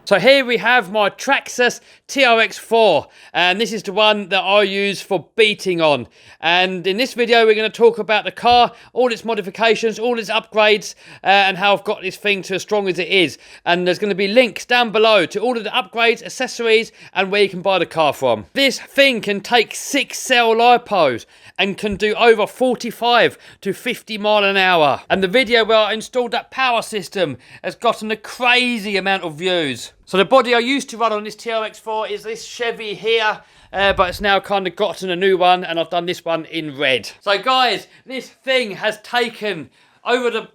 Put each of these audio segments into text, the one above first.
So here we have my Traxxas TRX-4, and this is the one that I use for beating on. And in this video we're going to talk about the car, all its modifications, all its upgrades, and how I've got this thing to as strong as it is. And there's going to be links down below to all of the upgrades, accessories, and where you can buy the car from. This thing can take 6-cell lipos and can do over 45 to 50 mile an hour. And the video where I installed that power system has gotten a crazy amount of views. So the body I used to run on this TRX-4 is this Chevy here, but it's now kind of gotten a new one, and I've done this one in red. So guys, this thing has taken, over the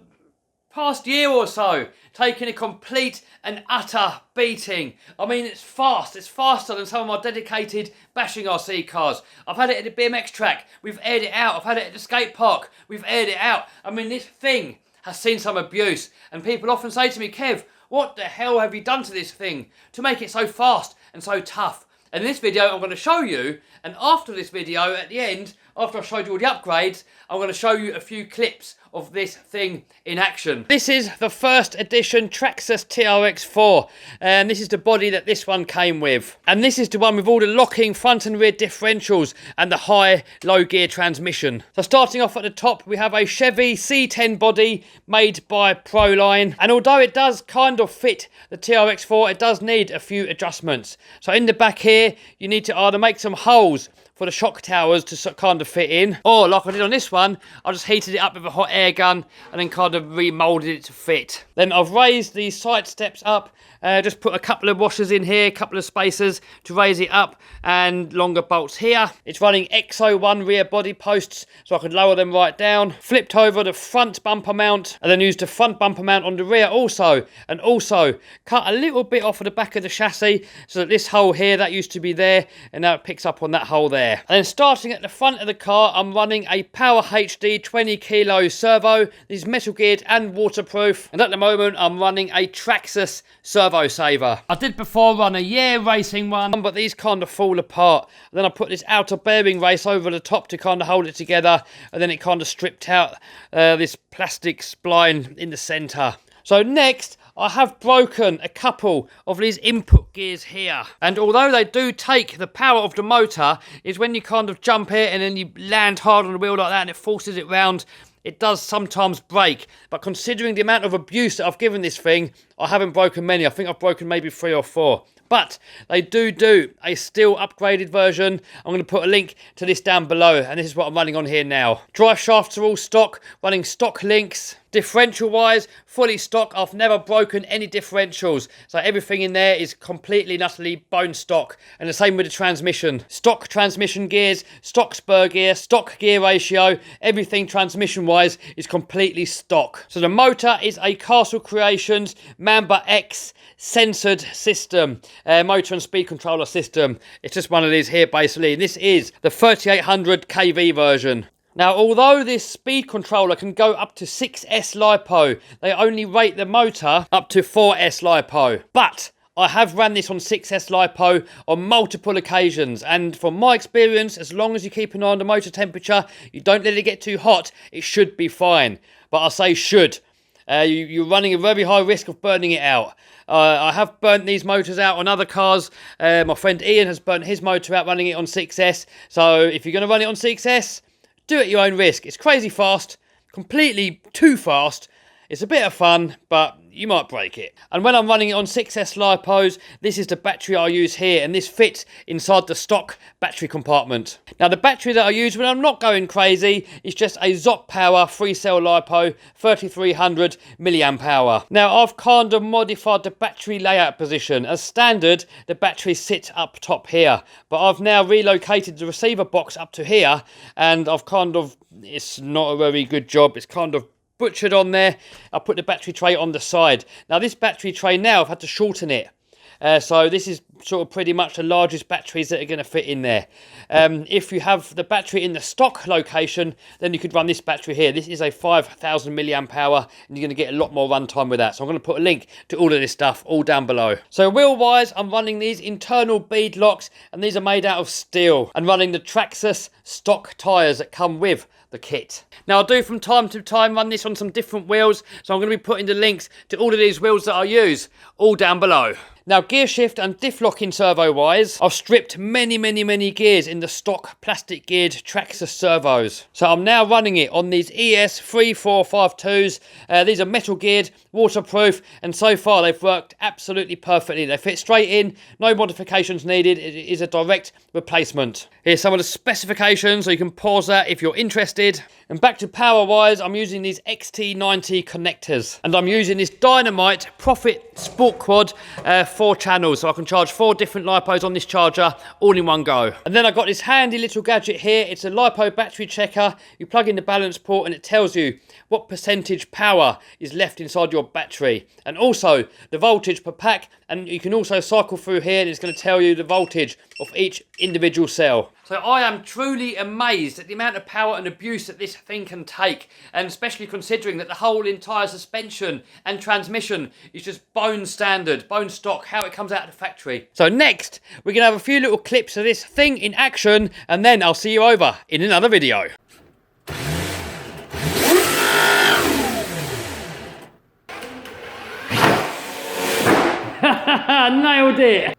past year or so, taken a complete and utter beating. I mean, it's fast. It's faster than some of my dedicated bashing RC cars. I've had it at the BMX track. We've aired it out. I've had it at the skate park. We've aired it out. I mean, this thing has seen some abuse, and people often say to me, Kev, what the hell have you done to this thing to make it so fast and so tough? And in this video, I'm going to show you, and after this video, at the end, after I've showed you all the upgrades, I'm going to show you a few clips of this thing in action. This is the first edition Traxxas TRX-4, and this is the body that this one came with. And this is the one with all the locking front and rear differentials and the high low gear transmission. So starting off at the top, we have a Chevy C10 body made by Proline, and although it does kind of fit the TRX-4, it does need a few adjustments. So in the back here, you need to either make some holes for the shock towers to kind of fit in, or like I did on this one, I just heated it up with a hot air gun and then kind of remoulded it to fit. Then I've raised the side steps up, just put a couple of washers in here, a couple of spacers to raise it up, and longer bolts here. It's running X01 rear body posts, so I could lower them right down. Flipped over the front bumper mount, and then used the front bumper mount on the rear also, and also cut a little bit off of the back of the chassis, so that this hole here, that used to be there, and now it picks up on that hole there. And then starting at the front of the car, I'm running a Power HD 20 kilo servo. This is metal geared and waterproof. And at the moment, I'm running a Traxxas Servo Saver. I did before run a Year racing one, but these kind of fall apart. And then I put this outer bearing race over the top to kind of hold it together. And then it kind of stripped out this plastic spline in the centre. So next, I have broken a couple of these input gears here. And although they do take the power of the motor, is when you kind of jump here and then you land hard on the wheel like that and it forces it round, it does sometimes break. But considering the amount of abuse that I've given this thing, I haven't broken many. I think I've broken maybe 3 or 4. But they do a still upgraded version. I'm going to put a link to this down below, and this is what I'm running on here now. Drive shafts are all stock, running stock links. Differential wise, fully stock. I've never broken any differentials, so everything in there is completely and utterly bone stock. And the same with the transmission. Stock transmission gears, stock spur gear, stock gear ratio, everything transmission wise is completely stock. So the motor is a Castle Creations Mamba X censored system, motor and speed controller system. It's just one of these here basically. This is the 3800 kV version. Now, although this speed controller can go up to 6S LiPo, they only rate the motor up to 4S LiPo. But I have ran this on 6S LiPo on multiple occasions, and from my experience, as long as you keep an eye on the motor temperature, you don't let it get too hot, it should be fine. But I say should. You're running a very high risk of burning it out. I have burnt these motors out on other cars. My friend Ian has burnt his motor out running it on 6S. So if you're going to run it on 6S, do it at your own risk. It's crazy fast, completely too fast. It's a bit of fun, but you might break it. And when I'm running it on 6S LiPos, this is the battery I use here, and this fits inside the stock battery compartment. Now, the battery that I use when I'm not going crazy is just a ZOP Power 3-cell LiPo, 3300 milliamp hour. Now, I've kind of modified the battery layout position. As standard, the battery sits up top here, but I've now relocated the receiver box up to here, and I've kind of, it's not a very good job. It's kind of butchered on there. I put the battery tray on the side. Now this battery tray now, I've had to shorten it. So this is sort of pretty much the largest batteries that are going to fit in there. If you have the battery in the stock location, then you could run this battery here. This is a 5000 milliamp hour, and you're going to get a lot more runtime with that. So I'm going to put a link to all of this stuff all down below. So wheel wise, I'm running these internal bead locks, and these are made out of steel, and running the Traxxas stock tyres that come with the kit. Now I do from time to time run this on some different wheels, so I'm going to be putting the links to all of these wheels that I use all down below. Now, gear shift and diff locking servo wise, I've stripped many gears in the stock plastic geared Traxxas servos. So I'm now running it on these ES3452s. These are metal geared, waterproof, and so far they've worked absolutely perfectly. They fit straight in, no modifications needed. It is a direct replacement. Here's some of the specifications, so you can pause that if you're interested. And back to power wise, I'm using these XT90 connectors, and I'm using this Dynamite Profit Sport Quad 4 channels, so I can charge 4 different Lipos on this charger all in one go. And then I've got this handy little gadget here. It's a Lipo battery checker. You plug in the balance port and it tells you what percentage power is left inside your battery, and also the voltage per pack. And you can also cycle through here and it's going to tell you the voltage of each individual cell. So I am truly amazed at the amount of power and abuse that this thing can take, and especially considering that the whole entire suspension and transmission is just bone standard, bone stock, how it comes out of the factory. So next, we're going to have a few little clips of this thing in action, and then I'll see you over in another video. Nailed it!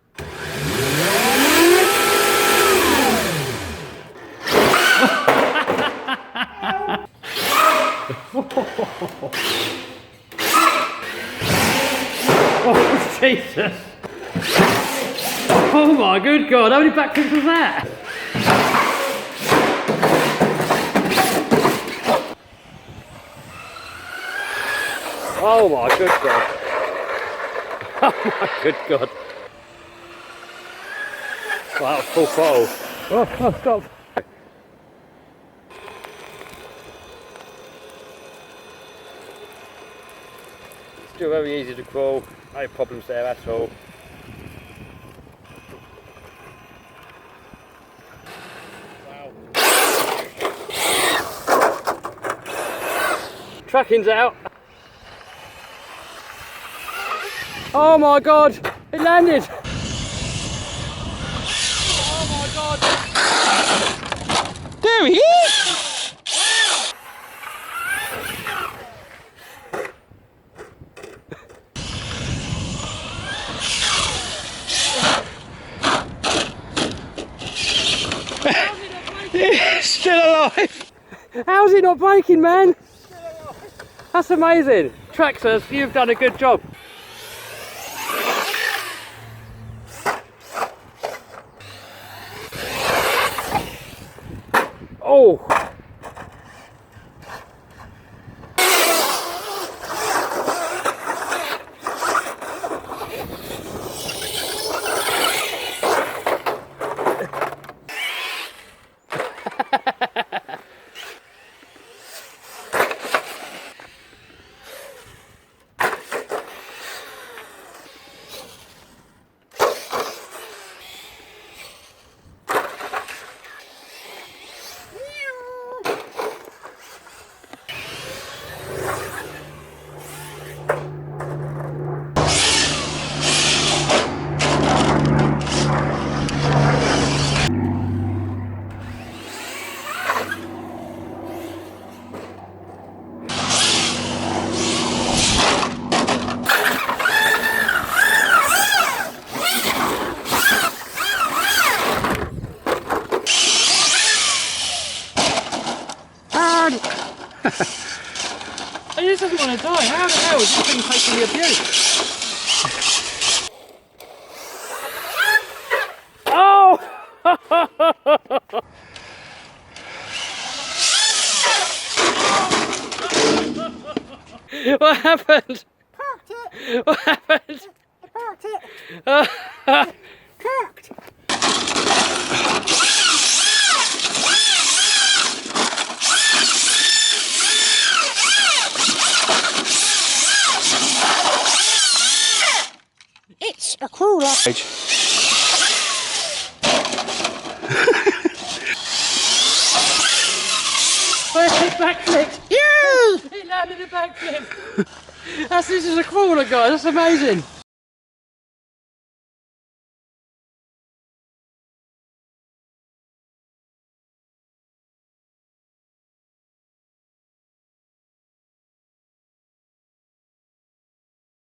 Oh, Jesus! Oh my good God, how many backflips was that? Oh my good God! Oh my good God! Wow, that was full throttle. Oh, stop! Still very easy to crawl, no problems there at all. Wow. Tracking's out. Oh my God, it landed. Oh my God. There he is. Yeah, still alive. How's it not breaking, man? That's amazing. Traxxas, you've done a good job. Oh. He just doesn't want to die. How the hell is this thing taking the abuse? Oh! What happened? Parked it. What happened? I parked it. Parked. It's a crawler. Where's his backflip? Yeah! He landed a backflip. This is a crawler, guys. That's amazing.